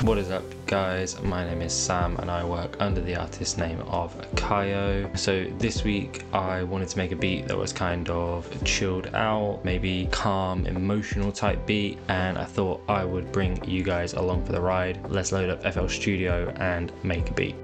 What is up guys, my name is Sam and I work under the artist name of Kayo. So this week I wanted to make a beat that was kind of chilled out, maybe calm, emotional type beat, and I thought I would bring you guys along for the ride. Let's load up FL Studio and make a beat.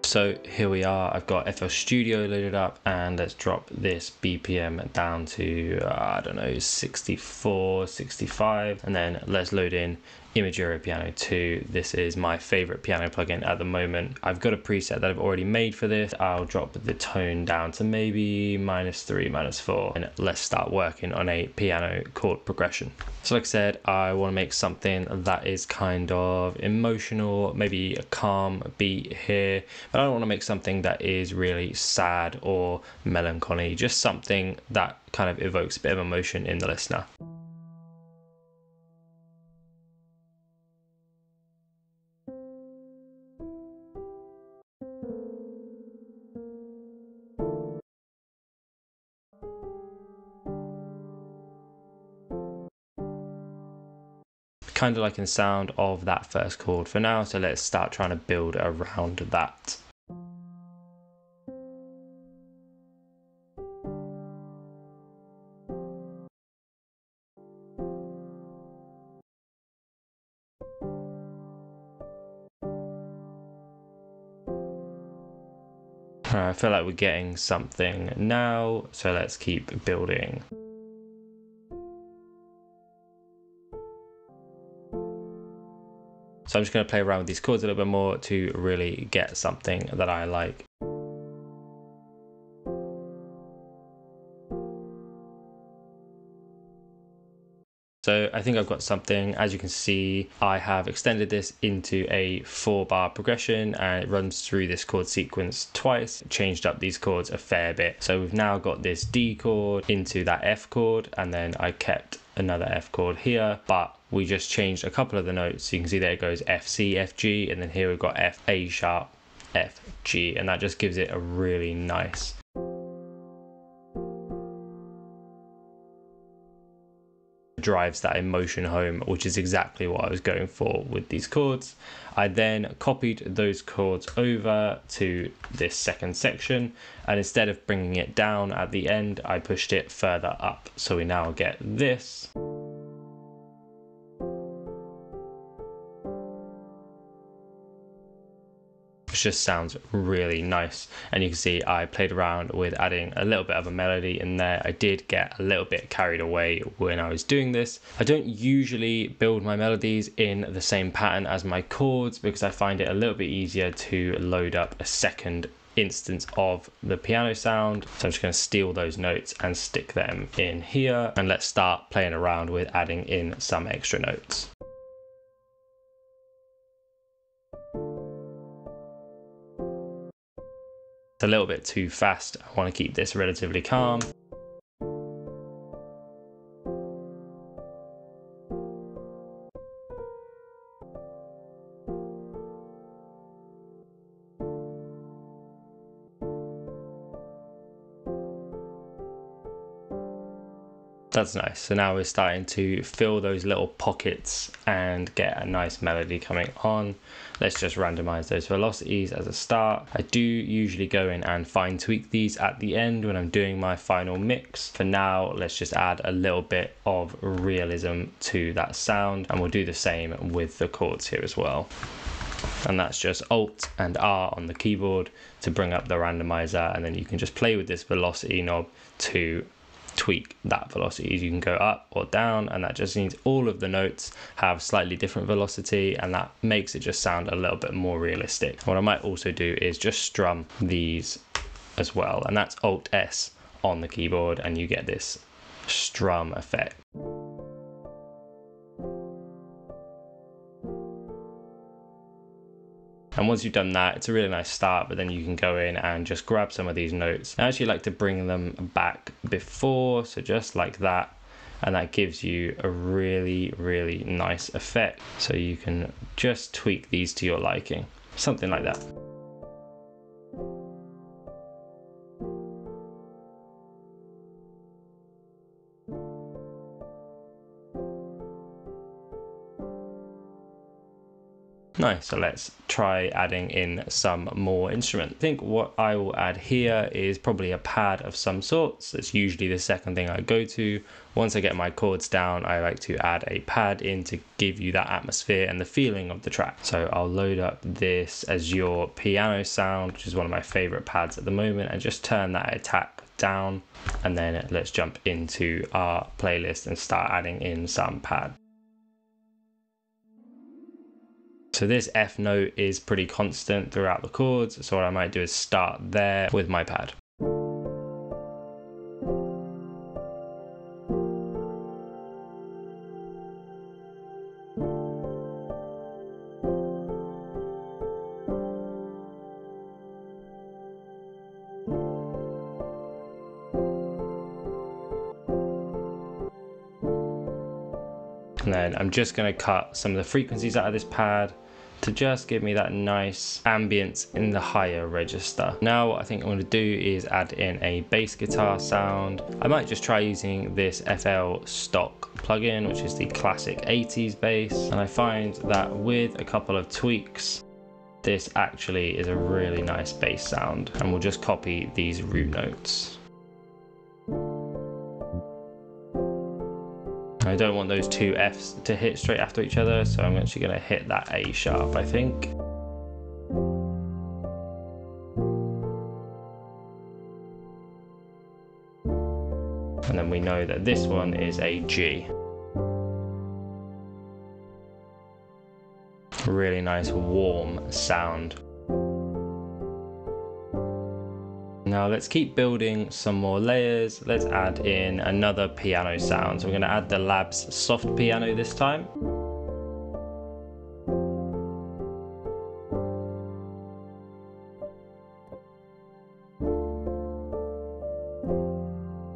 So here we are, I've got FL Studio loaded up, and let's drop this BPM down to, I don't know, 64, 65, and then let's load in Editorial Piano 2. This is my favorite piano plugin at the moment. I've got a preset that I've already made for this. I'll drop the tone down to maybe -3, -4, and let's start working on a piano chord progression. So like I said, I want to make something that is kind of emotional, maybe a calm beat here, but I don't want to make something that is really sad or melancholy, just something that kind of evokes a bit of emotion in the listener. Kind of liking the sound of that first chord for now, so let's start trying to build around that. I feel like we're getting something now, so let's keep building. So I'm just going to play around with these chords a little bit more to really get something that I like. So I think I've got something. As you can see, I have extended this into a 4-bar progression, and it runs through this chord sequence twice, changed up these chords a fair bit. So we've now got this D chord into that F chord, and then I kept another F chord here, but we just changed a couple of the notes. So you can see there it goes F, C, F, G, and then here we've got F, A sharp, F, G, and that just gives it a really nice drives that emotion home, which is exactly what I was going for with these chords. I then copied those chords over to this second section, and instead of bringing it down at the end, I pushed it further up. So we now get this. Which just sounds really nice, and you can see I played around with adding a little bit of a melody in there. I did get a little bit carried away when I was doing this. I don't usually build my melodies in the same pattern as my chords because I find it a little bit easier to load up a second instance of the piano sound. So I'm just going to steal those notes and stick them in here, and let's start playing around with adding in some extra notes. It's a little bit too fast. I want to keep this relatively calm. That's nice. So now we're starting to fill those little pockets and get a nice melody coming on. Let's just randomize those velocities as a start. I do usually go in and fine tweak these at the end when I'm doing my final mix. For now, let's just add a little bit of realism to that sound, and we'll do the same with the chords here as well. And that's just Alt and R on the keyboard to bring up the randomizer, and then you can just play with this velocity knob to tweak that velocity. You can go up or down, and that just means all of the notes have slightly different velocity, and that makes it just sound a little bit more realistic. What I might also do is just strum these as well, and that's Alt S on the keyboard, and you get this strum effect. And once you've done that, it's a really nice start, but then you can go in and just grab some of these notes. I actually like to bring them back before, so just like that, and that gives you a really, really nice effect. So you can just tweak these to your liking, something like that. Nice, so let's try adding in some more instrument. I think what I will add here is probably a pad of some sorts. It's usually the second thing I go to. Once I get my chords down, I like to add a pad in to give you that atmosphere and the feeling of the track. So I'll load up this Azure piano sound, which is one of my favorite pads at the moment, and just turn that attack down. And then let's jump into our playlist and start adding in some pad. So this F note is pretty constant throughout the chords, so what I might do is start there with my pad. And then I'm just going to cut some of the frequencies out of this pad to just give me that nice ambience in the higher register. Now what I think I'm going to do is add in a bass guitar sound. I might just try using this FL stock plugin, which is the classic 80s bass, and I find that with a couple of tweaks this actually is a really nice bass sound, and we'll just copy these root notes. I don't want those two Fs to hit straight after each other, so I'm actually going to hit that A sharp, I think. And then we know that this one is a G. Really nice warm sound. Now let's keep building some more layers. Let's add in another piano sound. So we're going to add the Labs soft piano this time.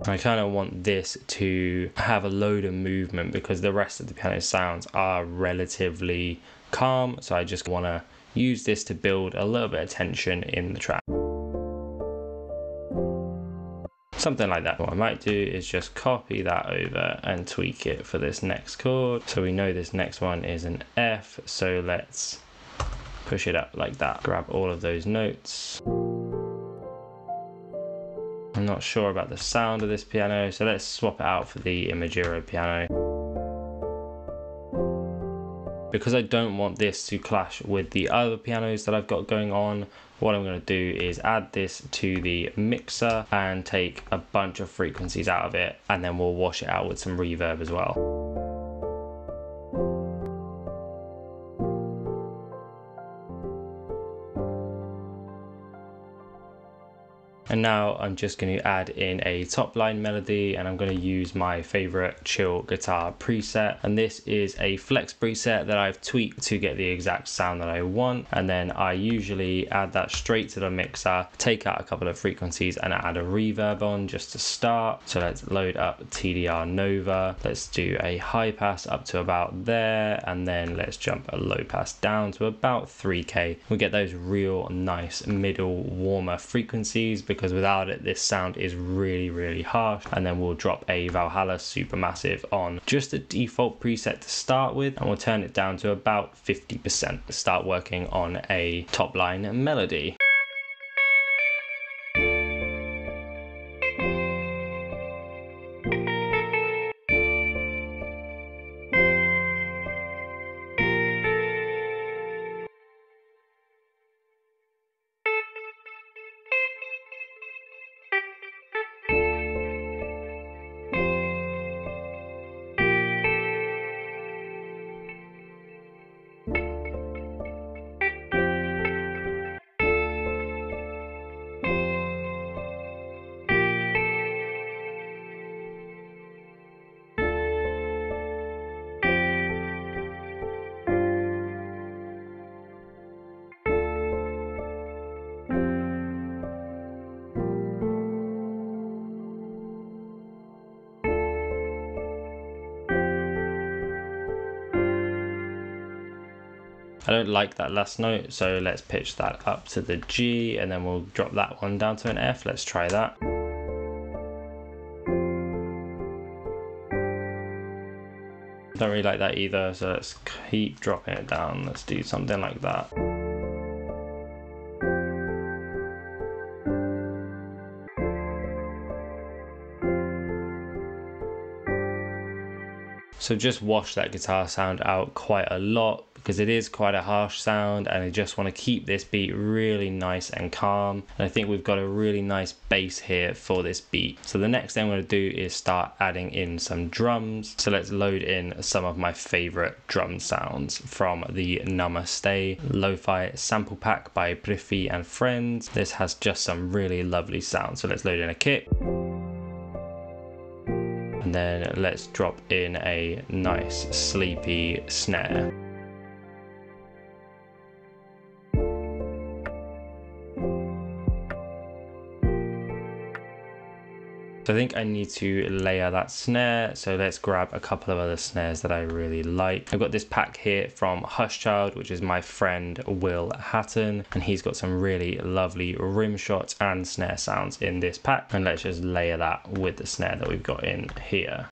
I kind of want this to have a load of movement because the rest of the piano sounds are relatively calm. So I just want to use this to build a little bit of tension in the track. Something like that. What I might do is just copy that over and tweak it for this next chord. So we know this next one is an F, so let's push it up like that. Grab all of those notes. I'm not sure about the sound of this piano, so let's swap it out for the Imagira piano. Because I don't want this to clash with the other pianos that I've got going on, what I'm going to do is add this to the mixer and take a bunch of frequencies out of it, and then we'll wash it out with some reverb as well. And now I'm just going to add in a top line melody, and I'm going to use my favorite chill guitar preset. And this is a flex preset that I've tweaked to get the exact sound that I want. And then I usually add that straight to the mixer, take out a couple of frequencies and add a reverb on just to start. So let's load up TDR Nova. Let's do a high pass up to about there. And then let's jump a low pass down to about 3K. We get those real nice middle warmer frequencies, because without it this sound is really harsh. And then we'll drop a Valhalla Supermassive on just a default preset to start with, and we'll turn it down to about 50% to start working on a top line melody. I don't like that last note, so let's pitch that up to the G, and then we'll drop that one down to an F. Let's try that. Don't really like that either, so let's keep dropping it down. Let's do something like that. So just wash that guitar sound out quite a lot because it is quite a harsh sound, and I just want to keep this beat really nice and calm. And I think we've got a really nice bass here for this beat. So the next thing I'm going to do is start adding in some drums. So let's load in some of my favorite drum sounds from the Namaste Lo-Fi sample pack by Briffy and Friends. This has just some really lovely sounds. So let's load in a kick. And then let's drop in a nice sleepy snare. So I think I need to layer that snare, so let's grab a couple of other snares that I really like. I've got this pack here from Hushchild, which is my friend Will Hatton, and he's got some really lovely rim shots and snare sounds in this pack. And let's just layer that with the snare that we've got in here.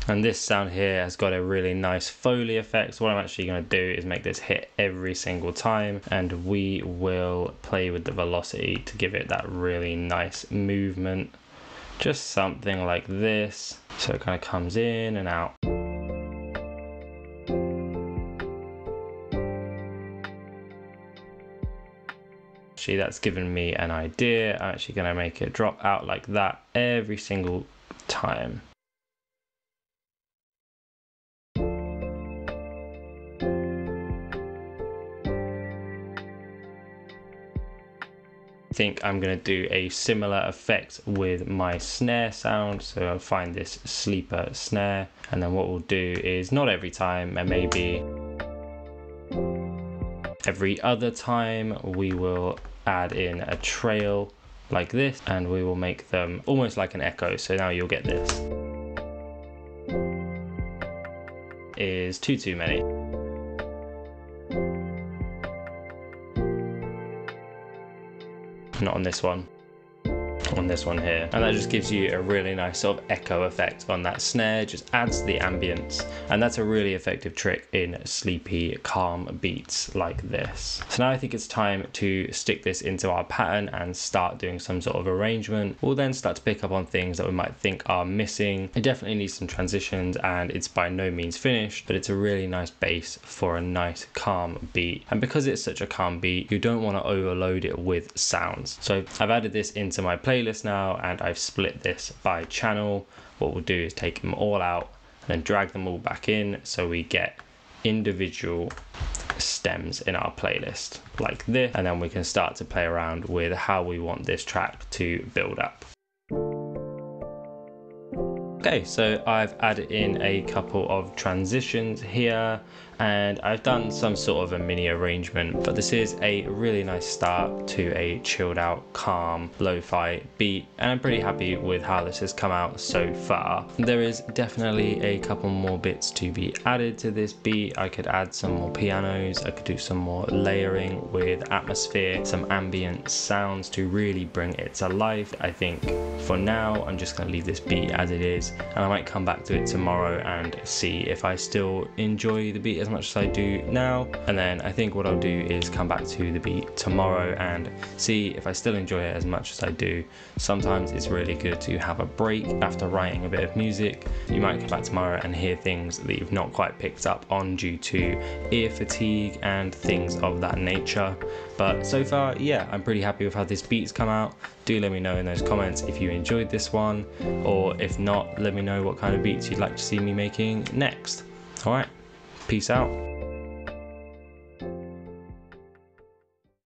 And this sound here has got a really nice Foley effect. So what I'm actually going to do is make this hit every single time, and we will play with the velocity to give it that really nice movement. Just something like this. So it kind of comes in and out. Actually, that's given me an idea. I'm actually going to make it drop out like that every single time. I think I'm going to do a similar effect with my snare sound. So I'll find this sleeper snare, and then what we'll do is not every time, and maybe every other time we will add in a trail like this, and we will make them almost like an echo. So now you'll get this. Is too many. Not on this one, on this one here, and that just gives you a really nice sort of echo effect on that snare, just adds the ambience, and that's a really effective trick in sleepy calm beats like this. So now I think it's time to stick this into our pattern and start doing some sort of arrangement. We'll then start to pick up on things that we might think are missing. It definitely needs some transitions, and it's by no means finished, but it's a really nice base for a nice calm beat. And because it's such a calm beat, you don't want to overload it with sounds. So I've added this into my playlist now, and I've split this by channel. What we'll do is take them all out and then drag them all back in, so we get individual stems in our playlist like this, and then we can start to play around with how we want this track to build up. Okay, so I've added in a couple of transitions here, and I've done some sort of a mini arrangement, but this is a really nice start to a chilled out, calm, lo-fi beat, and I'm pretty happy with how this has come out so far. There is definitely a couple more bits to be added to this beat. I could add some more pianos, I could do some more layering with atmosphere, some ambient sounds to really bring it to life. I think for now, I'm just gonna leave this beat as it is, and I might come back to it tomorrow and see if I still enjoy the beat as much as I do now. And then I think what I'll do is come back to the beat tomorrow and see if I still enjoy it as much as I do. Sometimes it's really good to have a break after writing a bit of music. You might come back tomorrow and hear things that you've not quite picked up on due to ear fatigue and things of that nature. But so far, yeah, I'm pretty happy with how this beat's come out. Do let me know in those comments if you enjoyed this one, or if not, let me know what kind of beats you'd like to see me making next. Alright, peace out.